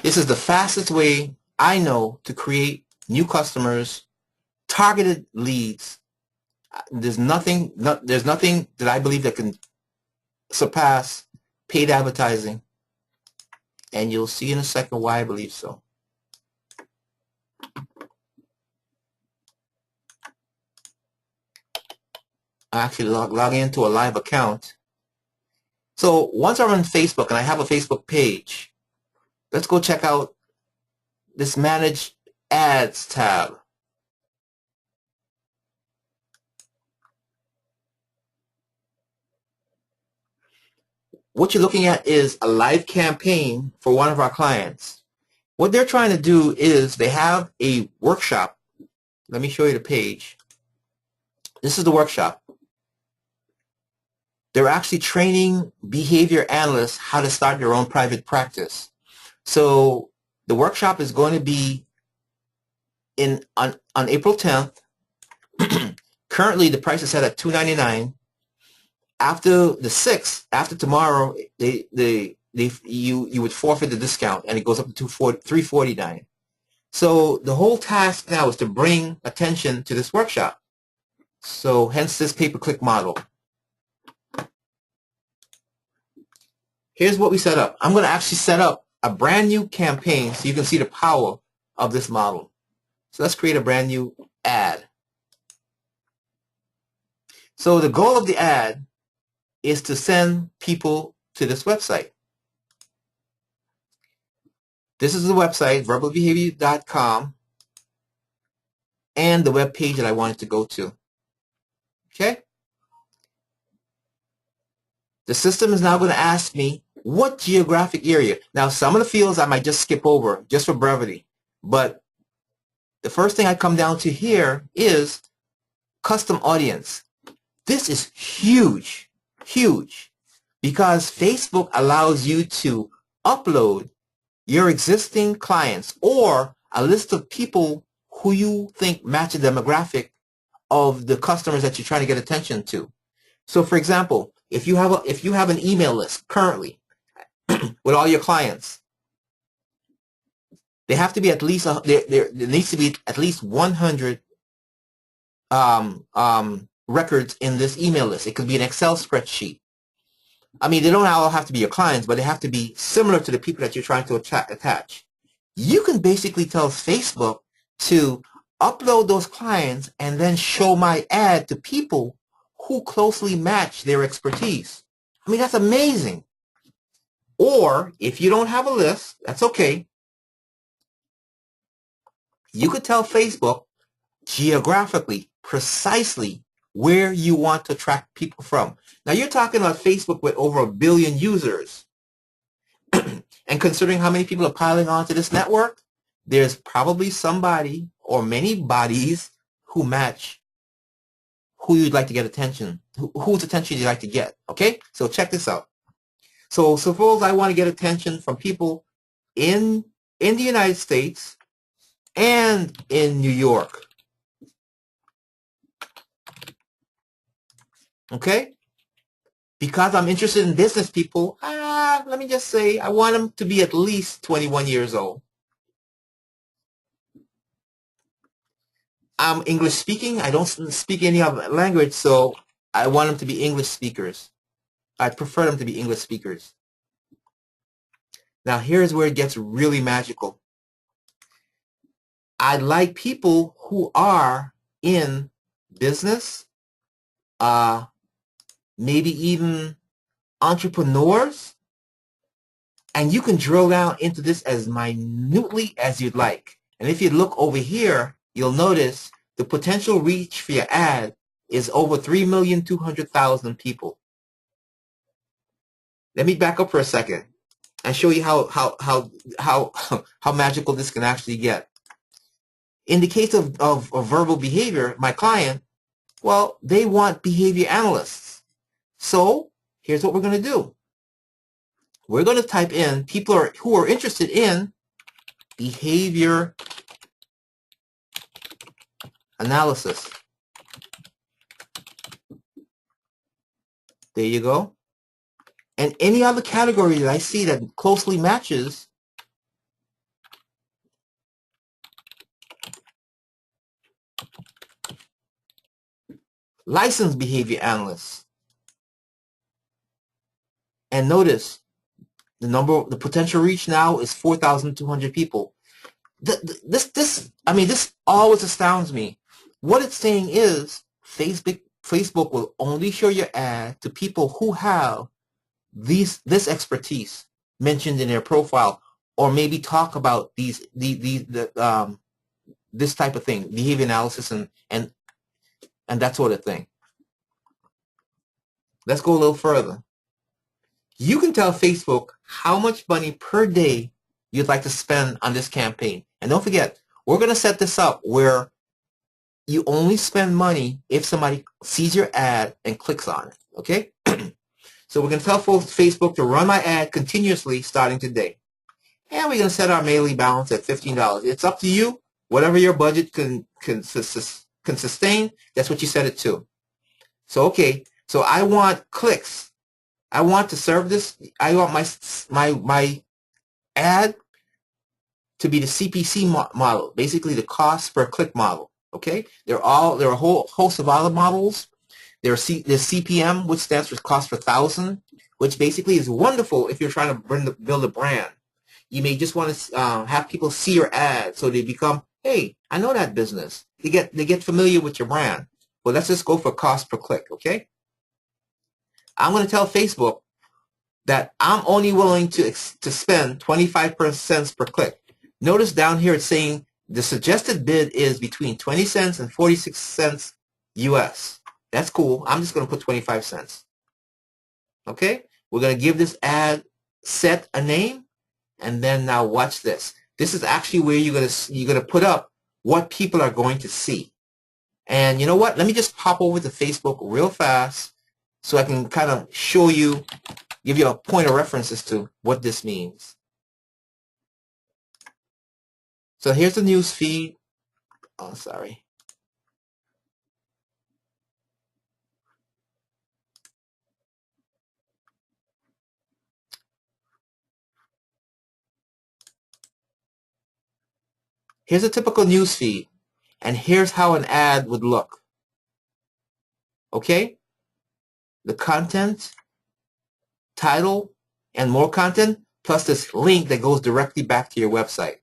This is the fastest way I know to create new customers, targeted leads. There's nothing that I believe that can surpass paid advertising, and you'll see in a second why I believe so. I actually log into a live account. So once I'm on Facebook and I have a Facebook page, let's go check out this Manage Ads tab. What you're looking at is a live campaign for one of our clients. What they're trying to do is they have a workshop. Let me show you the page. This is the workshop. They're actually training behavior analysts how to start their own private practice. So the workshop is going to be on April 10th. Currently, the price is set at $299. After the 6th, after tomorrow, you would forfeit the discount, and it goes up to $349. So the whole task now is to bring attention to this workshop. So hence this pay-per-click model. Here's what we set up. I'm going to actually set up a brand new campaign so you can see the power of this model. So let's create a brand new ad. So the goal of the ad is to send people to this website. This is the website, verbalbehavior.com, and the web page that I wanted to go to. Okay? The system is now going to ask me what geographic area. Now, some of the fields I might just skip over just for brevity, but the first thing I come down to here is custom audience. This is huge, huge, because Facebook allows you to upload your existing clients or a list of people who you think match the demographic of the customers that you're trying to get attention to. So, for example, if you have an email list currently with all your clients, they have to be at least there needs to be at least 100 records in this email list. It could be an Excel spreadsheet. I mean, they don't all have to be your clients, but they have to be similar to the people that you're trying to attach. You can basically tell Facebook to upload those clients and then show my ad to people who closely match their expertise. I mean, that's amazing. Or if you don't have a list, that's okay. You could tell Facebook geographically, precisely where you want to attract people from. Now, you're talking about Facebook with over 1 billion users. And considering how many people are piling onto this network, there's probably somebody or many bodies who match who you'd like to get attention, whose attention you'd like to get. Okay? So check this out. So suppose I want to get attention from people in the United States and in New York. Okay? Because I'm interested in business people, let me just say I want them to be at least 21 years old. I'm English speaking. I don't speak any other language, so I want them to be English speakers. I prefer them to be English speakers. Now, here's where it gets really magical. I like people who are in business, maybe even entrepreneurs, and you can drill down into this as minutely as you'd like. And if you look over here, you'll notice the potential reach for your ad is over 3,200,000 people. Let me back up for a second and show you how magical this can actually get. In the case of verbal behavior, my client, well, they want behavior analysts. So here's what we're going to do. We're going to type in people who are interested in behavior analysis. There you go. And any other category that I see that closely matches, licensed behavior analysts. And notice the potential reach now is 4,200 people. This always astounds me. What it's saying is Facebook will only show your ad to people who have this expertise mentioned in their profile, or maybe talk about this type of thing, behavior analysis and that sort of thing. Let's go a little further. You can tell Facebook how much money per day you'd like to spend on this campaign. And don't forget, we're going to set this up where you only spend money if somebody sees your ad and clicks on it, okay? So we're going to tell Facebook to run my ad continuously starting today. And we're going to set our daily balance at $15. It's up to you. Whatever your budget can sustain, that's what you set it to. So, okay, so I want clicks. I want to serve this. I want my ad to be the CPC model, basically the cost per click model. Okay, there are a whole host of other models. There's CPM, which stands for cost per thousand, which basically is wonderful if you're trying to build a brand. You may just want to have people see your ad so they become, hey, I know that business. They get familiar with your brand. Well, let's just go for cost per click. Okay. I'm going to tell Facebook that I'm only willing to spend 25 cents per click. Notice down here it's saying the suggested bid is between 20 cents and 46 cents US. That's cool. I'm just going to put 25 cents. Okay? We're going to give this ad set a name, and then now watch this. This is actually where you're going to put up what people are going to see. And you know what? Let me just pop over to Facebook real fast so I can kind of show you, give you a point of reference as to what this means. So here's the news feed. Oh, sorry. Here's a typical news feed, and here's how an ad would look. Okay? The content, title, and more content, plus this link that goes directly back to your website.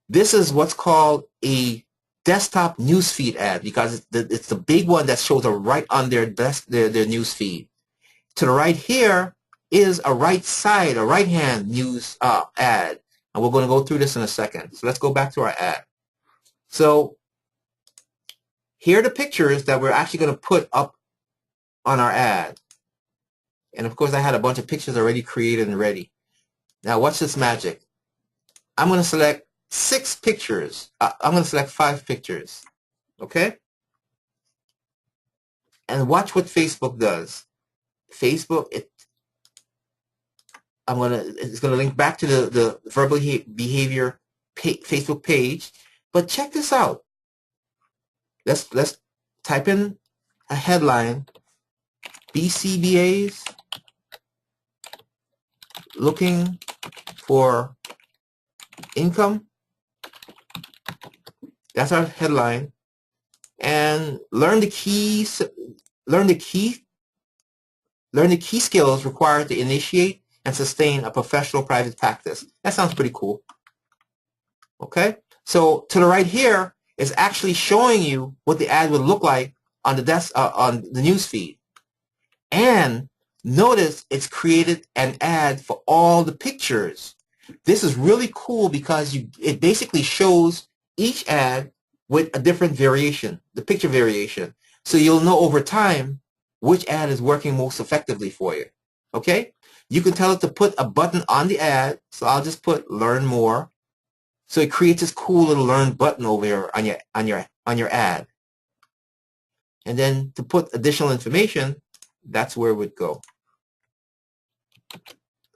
This is what's called a desktop newsfeed ad because it's the big one that shows up right on their newsfeed. To the right here is a right-hand news ad. And we're going to go through this in a second. So let's go back to our ad. So here are the pictures that we're actually going to put up on our ad. And of course, I had a bunch of pictures already created and ready. Now, watch this magic. I'm going to select 6 pictures. I'm going to select 5 pictures. Okay? And watch what Facebook does. Facebook, it's going to link back to the verbal behavior Facebook page. But check this out. Let's type in a headline. BCBAs looking for income. That's our headline. And learn the key skills required to initiate and sustain a professional private practice. That sounds pretty cool. Okay? So to the right here is actually showing you what the ad would look like on the news feed. And notice it's created an ad for all the pictures. This is really cool because it basically shows each ad with a different variation, the picture variation. So you'll know over time which ad is working most effectively for you. Okay? You can tell it to put a button on the ad. So I'll just put learn more. So it creates this cool little learn button over here on your ad. And then to put additional information, that's where it would go.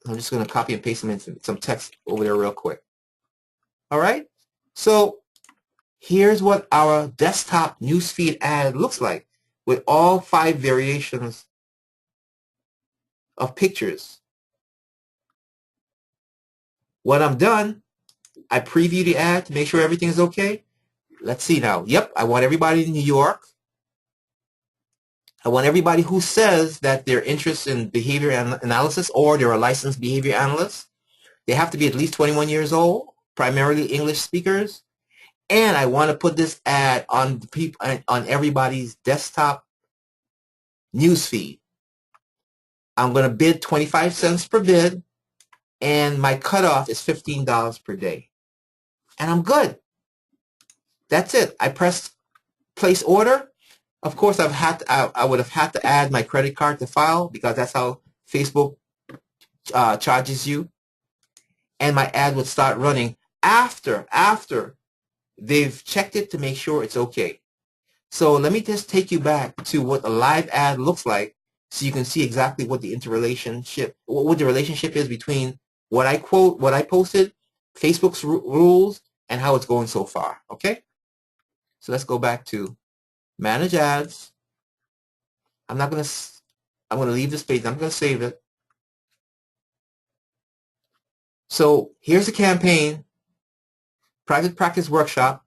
I'm just going to copy and paste some text over there real quick. All right? So here's what our desktop newsfeed ad looks like with all 5 variations of pictures. When I'm done, I preview the ad to make sure everything is okay. Let's see now. Yep, I want everybody in New York. I want everybody who says that they're interested in behavior analysis or they're a licensed behavior analyst, they have to be at least 21 years old, primarily English speakers. And I want to put this ad on on everybody's desktop newsfeed. I'm going to bid 25 cents per bid, and my cutoff is $15 per day. And I'm good. That's it. I pressed place order. Of course, I would have had to add my credit card to file because that's how Facebook charges you. And my ad would start running after they've checked it to make sure it's okay. So let me just take you back to what a live ad looks like so you can see exactly what the interrelationship, what the relationship is between what I quote, what I posted, Facebook's rules, and how it's going so far. Okay? So let's go back to manage ads. I'm going to leave this page. I'm going to save it. So here's the campaign, private practice workshop.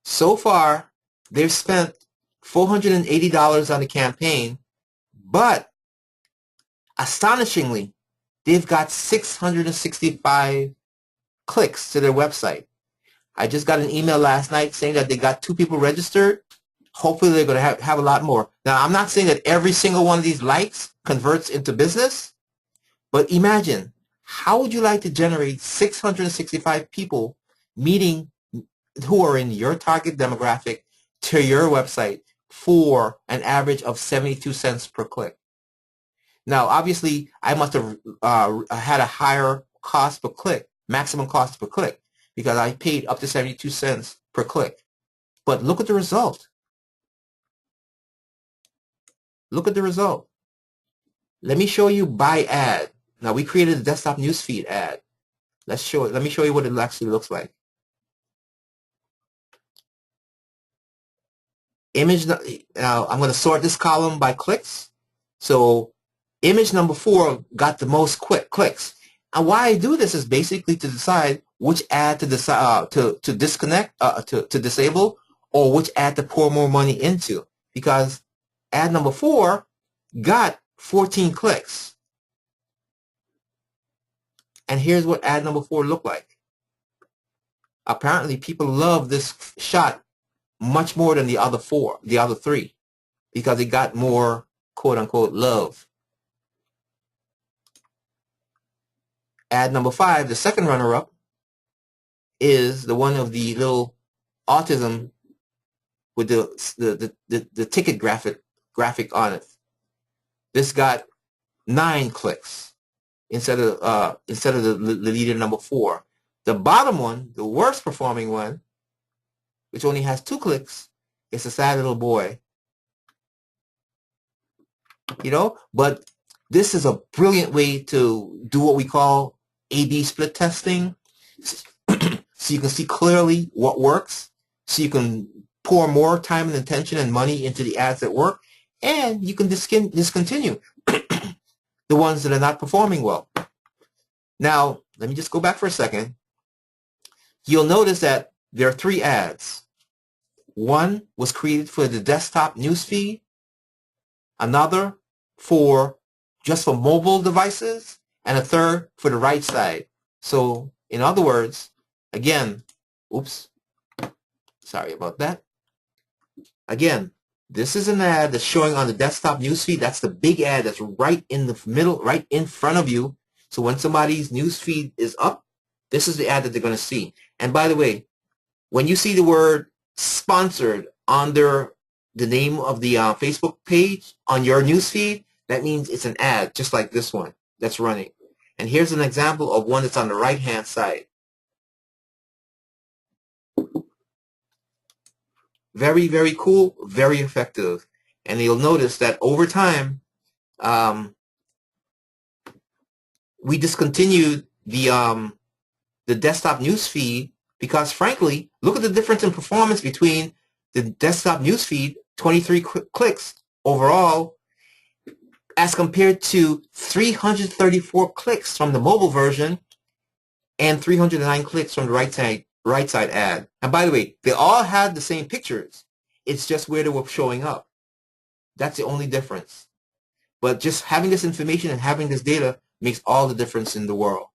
So far, they've spent $480 on the campaign, but astonishingly, they've got 665 clicks to their website. I just got an email last night saying that they got 2 people registered. Hopefully, they're going to have a lot more. Now, I'm not saying that every single one of these likes converts into business, but imagine, how would you like to generate 665 people meeting who are in your target demographic to your website for an average of 72 cents per click? Now, obviously, I must have had a higher cost per click, maximum cost per click, because I paid up to 72 cents per click. But look at the result. Look at the result. Let me show you by ad. Now, we created a desktop newsfeed ad. Let me show you what it actually looks like. Image. Now, I'm going to sort this column by clicks. So, image number 4 got the most clicks. And why I do this is basically to decide which ad to disconnect, to disable, or which ad to pour more money into. Because ad number 4 got 14 clicks. And here's what ad number 4 looked like. Apparently, people love this shot much more than the other 3, because it got more quote-unquote love. Ad number 5, the second runner-up, is the one of the little autism with the ticket graphic on it. This got 9 clicks instead of the leader number 4. The bottom one, the worst performing one, which only has 2 clicks, is a sad little boy. You know, but this is a brilliant way to do what we call A/B split testing, so you can see clearly what works, so you can pour more time and attention and money into the ads that work, and you can discontinue the ones that are not performing well. Now, let me just go back for a second. You'll notice that there are 3 ads. One was created for the desktop newsfeed, another just for mobile devices, and a third for the right side. So, in other words, again, oops, sorry about that. Again, this is an ad that's showing on the desktop newsfeed. That's the big ad that's right in the middle, right in front of you. So when somebody's newsfeed is up, this is the ad that they're going to see. And by the way, when you see the word sponsored under the name of the Facebook page on your newsfeed, that means it's an ad, just like this one that's running. And here's an example of one that's on the right-hand side. Very, very cool, very effective. And you'll notice that over time, we discontinued the desktop newsfeed because, frankly, look at the difference in performance between the desktop newsfeed, 23 clicks overall, as compared to 334 clicks from the mobile version and 309 clicks from the right side ad. And by the way, they all had the same pictures. It's just where they were showing up. That's the only difference. But just having this information and having this data makes all the difference in the world.